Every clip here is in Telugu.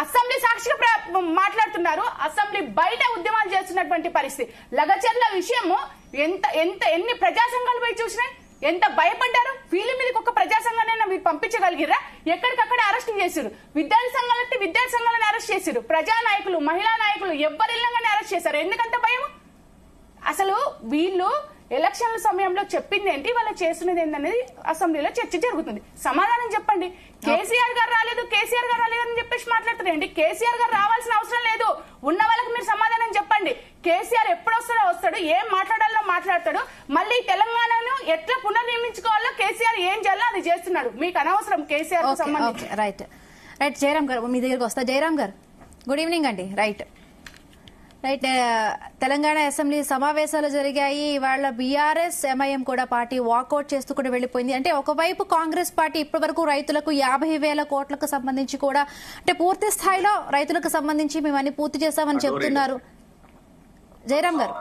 అసెంబ్లీ సాక్షిగా మాట్లాడుతున్నారు, అసెంబ్లీ బయట ఉద్యమాలు చేస్తున్నటువంటి పరిస్థితి. లగచర్ల విషయము ఎన్ని ప్రజా సంఘాలు పోయి చూసినాయి, ఎంత భయపడ్డారు. వీళ్ళ మీదకి ఒక ప్రజా సంఘాలైనా మీరు పంపించగలిగిరా? ఎక్కడికక్కడ అరెస్ట్ చేశారు. విద్యార్థి సంఘాలంటే విద్యార్థి సంఘాలను అరెస్ట్ చేశారు. ప్రజా నాయకులు, మహిళా నాయకులు ఎవరిల్లంగానే అరెస్ట్ చేశారు. ఎందుకంత భయం? అసలు వీళ్ళు ఎలక్షన్ల సమయంలో చెప్పింది ఏంటి, వాళ్ళు చేస్తున్నది ఏంటనేది అసెంబ్లీలో చర్చ జరుగుతుంది. సమాధానం చెప్పండి. కేసీఆర్ గారు రాలేదు, కేసీఆర్ గారు రాలేదని చెప్పేసి మాట్లాడుతున్నారండి. కేసీఆర్ గారు రావాల్సిన అవసరం లేదు. ఉన్న వాళ్ళకి మీరు సమాధానం చెప్పండి. కేసీఆర్ ఎప్పుడు వస్తాడో, ఏం మాట్లాడాలో మాట్లాడతాడు. మళ్ళీ తెలంగాణను ఎట్లా పునర్నిర్మించుకోవాలో కేసీఆర్ ఏం చేయాలో అది చేస్తున్నాడు. మీకు అనవసరం కేసీఆర్ కు సంబంధించి. రైట్ జయరామ్ గారు, మీ దగ్గరికి వస్తా. జయరామ్ గారు, గుడ్ ఈవినింగ్ అండి. రైట్ తెలంగాణ అసెంబ్లీ సమావేశాలు జరిగాయి. వాళ్ళ బీఆర్ఎస్ ఎంఐఎం కూడా పార్టీ వాకౌట్ చేస్తూ కూడా వెళ్లిపోయింది. అంటే ఒకవైపు కాంగ్రెస్ పార్టీ ఇప్పటి వరకు రైతులకు 50,000 కోట్లకు సంబంధించి కూడా అంటే పూర్తి స్థాయిలో రైతులకు సంబంధించి మేము అన్ని పూర్తి చేస్తామని చెప్తున్నారు. జయరామ్ గారు,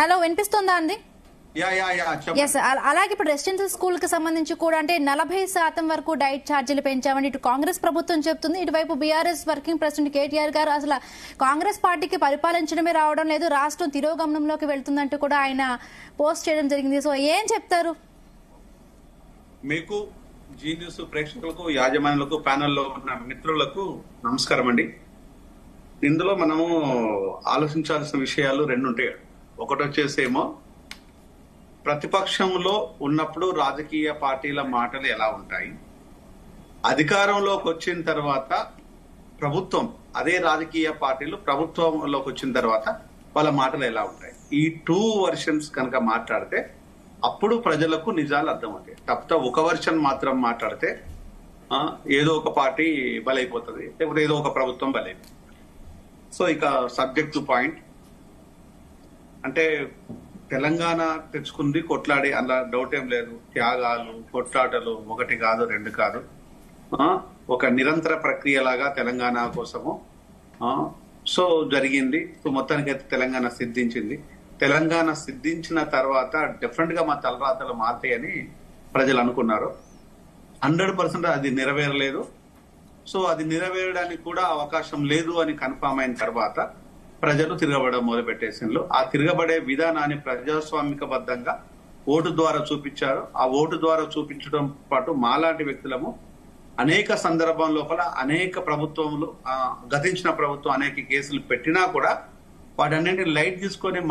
హలో వినిపిస్తుందా అండి? ఎస్. అలాగే ఇప్పుడు రెసిడెన్షియల్ స్కూల్ కి సంబంధించి కూడా అంటే 40% వరకు డైట్ ఛార్జీలు పెంచామని ఇటు కాంగ్రెస్ ప్రభుత్వం చెప్తుంది. ఇటువైపు బీఆర్ఎస్ వర్కింగ్ ప్రెసిడెంట్ కేటీఆర్ గారు అసలు కాంగ్రెస్ పార్టీకి పరిపాలించడమే రావడం లేదు, రాష్ట్రం తిరోగమనంలోకి వెళ్తుందంటూ కూడా ఆయన పోస్ట్ చేయడం జరిగింది. సో ఏం చెప్తారు? మీకు జీ న్యూస్ ప్రేక్షకులకు, యాజమాన్యులకు, ప్యానెల్లో ఉన్న మిత్రులకు నమస్కారం అండి. ఇందులో మనము ఆలోచించాల్సిన విషయాలు రెండు ఉంటాయి. ఒకటి వచ్చేసేమో ప్రతిపక్షంలో ఉన్నప్పుడు రాజకీయ పార్టీల మాటలు ఎలా ఉంటాయి, అధికారంలోకి వచ్చిన తర్వాత ప్రభుత్వం, అదే రాజకీయ పార్టీలు ప్రభుత్వంలోకి వచ్చిన తర్వాత వాళ్ళ మాటలు ఎలా ఉంటాయి. ఈ 2 వర్షన్స్ కనుక మాట్లాడితే అప్పుడు ప్రజలకు నిజాలు అర్థమవుతాయి. తప్ప ఒక వర్షన్ మాత్రం మాట్లాడితే ఏదో ఒక పార్టీ బలైపోతుంది, లేకపోతే ఏదో ఒక ప్రభుత్వం బలైపోతుంది. సో ఇక సబ్జెక్ట్ టు పాయింట్. అంటే తెలంగాణ తెచ్చుకుంది కొట్లాడి, అలా డౌట్ ఏం లేదు. త్యాగాలు, కొట్లాటలు ఒకటి కాదు, రెండు కాదు, ఒక నిరంతర ప్రక్రియ లాగా తెలంగాణ కోసము సో జరిగింది. సో మొత్తానికైతే తెలంగాణ సిద్ధించింది. తెలంగాణ సిద్ధించిన తర్వాత డిఫరెంట్ గా మా తలరాతలు మారుతాయని ప్రజలు అనుకున్నారు. 100% అది నెరవేరలేదు. సో అది నెరవేరడానికి కూడా అవకాశం లేదు అని కన్ఫామ్ అయిన తర్వాత ప్రజలు తిరగబడడం మొదలు పెట్టేసిండ్రు. ఆ తిరగబడే విధానాన్ని ప్రజాస్వామికబద్ధంగా ఓటు ద్వారా చూపించారు. ఆ ఓటు ద్వారా చూపించడం పాటు మాలాంటి వ్యక్తులము అనేక సందర్భం లోపల అనేక ప్రభుత్వములు, గతించిన ప్రభుత్వం అనేక కేసులు పెట్టినా కూడా వాటన్నింటిని లైట్ తీసుకొని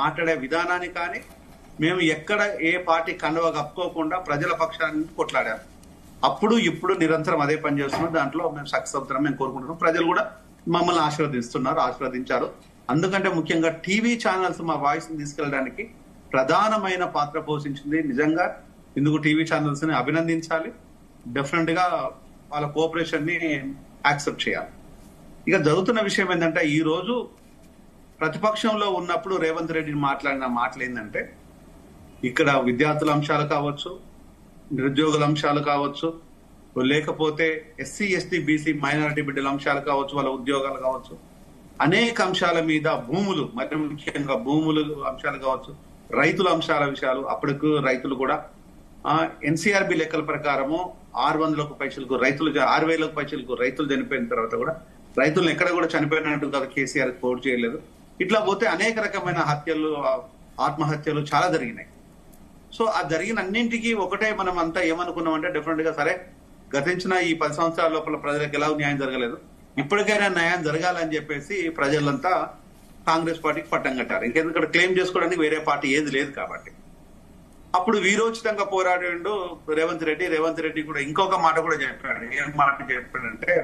మాట్లాడే విధానాన్ని కానీ మేము ఎక్కడ ఏ పార్టీ కండవ కప్పుకోకుండా ప్రజల పక్షాన్ని కొట్లాడారు. అప్పుడు ఇప్పుడు నిరంతరం అదే పని చేస్తున్నాం. దాంట్లో మేము సక్సెస్ అవుతున్నాం మేము కోరుకుంటున్నాం. ప్రజలు కూడా మమ్మల్ని ఆశీర్వదించారు. అందుకంటే ముఖ్యంగా టీవీ ఛానల్స్ మా వాయిస్ ని తీసుకెళ్ళడానికి ప్రధానమైన పాత్ర పోషించింది. నిజంగా ఇందుకు టీవీ ఛానల్స్ ని అభినందించాలి. డెఫినెట్ గా వాళ్ళ కోఆపరేషన్ ని యాక్సెప్ట్ చేయాలి. ఇక జరుగుతున్న విషయం ఏంటంటే, ఈ రోజు ప్రతిపక్షంలో ఉన్నప్పుడు రేవంత్ రెడ్డి మాట్లాడిన మాటలు ఏంటంటే, ఇక్కడ విద్యార్థుల అంశాలు కావచ్చు, నిరుద్యోగుల అంశాలు కావచ్చు, లేకపోతే ఎస్సీ ఎస్టీ బీసీ మైనారిటీ బిడ్డల అంశాలు కావచ్చు, వాళ్ళ ఉద్యోగాలు కావచ్చు, అనేక అంశాల మీద, భూములు, మరి ముఖ్యంగా భూములు అంశాలు కావచ్చు, రైతుల అంశాల విషయాలు. అప్పటికు రైతులు కూడా ఎన్సీఆర్బి లెక్కల ప్రకారము 600లకు పైసలకు రైతులు, 6,000లకు పైసలకు రైతులు చనిపోయిన తర్వాత కూడా రైతులను ఎక్కడ కూడా చనిపోయినట్టు కదా కేసీఆర్ పోటు చేయలేదు. ఇట్లా పోతే అనేక రకమైన హత్యలు, ఆత్మహత్యలు చాలా జరిగినాయి. సో ఆ జరిగిన అన్నింటికి ఒకటే మనం అంతా ఏమనుకున్నామంటే, డెఫినెట్ గా సరే గతించిన ఈ 10 సంవత్సరాల లోపల ప్రజలకు ఎలా న్యాయం జరగలేదు, ఇప్పటికైనా న్యాయం జరగాలని చెప్పేసి ప్రజలంతా కాంగ్రెస్ పార్టీకి పట్టం కట్టారు. ఇంకెందుకంటే క్లెయిమ్ చేసుకోవడానికి వేరే పార్టీ ఏది లేదు కాబట్టి. అప్పుడు వీరోచితంగా పోరాడిండు రేవంత్ రెడ్డి. రేవంత్ రెడ్డి కూడా ఇంకొక మాట కూడా చెప్పాడు. ఏం మాట చెప్పాడంటే,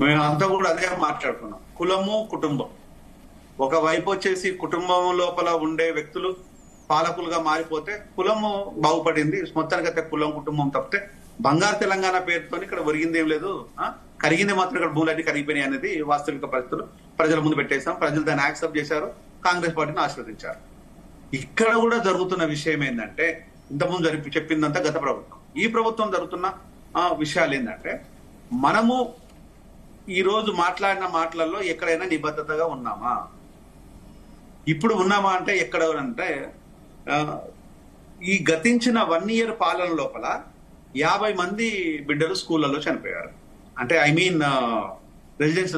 మేమంతా కూడా అదే మాట్లాడుకున్నాం, కులము కుటుంబం. ఒకవైపు వచ్చేసి కుటుంబం లోపల ఉండే వ్యక్తులు పాలకులుగా మారిపోతే కులము బాగుపడింది. మొత్తానికైతే కులం కుటుంబం తప్పితే బంగారు తెలంగాణ పేరుతో ఇక్కడ ఒరిగింది ఏం లేదు, కరిగింది మాత్రం ఇక్కడ భూములన్నీ కరిగిపోయినాయి అనేది వాస్తవిక పరిస్థితులు ప్రజల ముందు పెట్టేశాం. ప్రజలు దాన్ని యాక్సెప్ట్ చేశారు, కాంగ్రెస్ పార్టీని ఆశీర్వదించారు. ఇక్కడ కూడా జరుగుతున్న విషయం ఏంటంటే, ఇంతకుముందు చెప్పిందంతా గత ప్రభుత్వం. ఈ ప్రభుత్వం జరుగుతున్న విషయాలు ఏంటంటే, మనము ఈ రోజు మాట్లాడిన మాటలలో ఎక్కడైనా నిబద్ధతగా ఉన్నామా? ఇప్పుడు ఉన్నామా అంటే ఎక్కడ అంటే, ఈ గతించిన 1 year పాలన లోపల 50 మంది బిడ్డలు స్కూళ్ళలో చనిపోయారు. అంటే ఐ మీన్ రెసిడెన్షియల్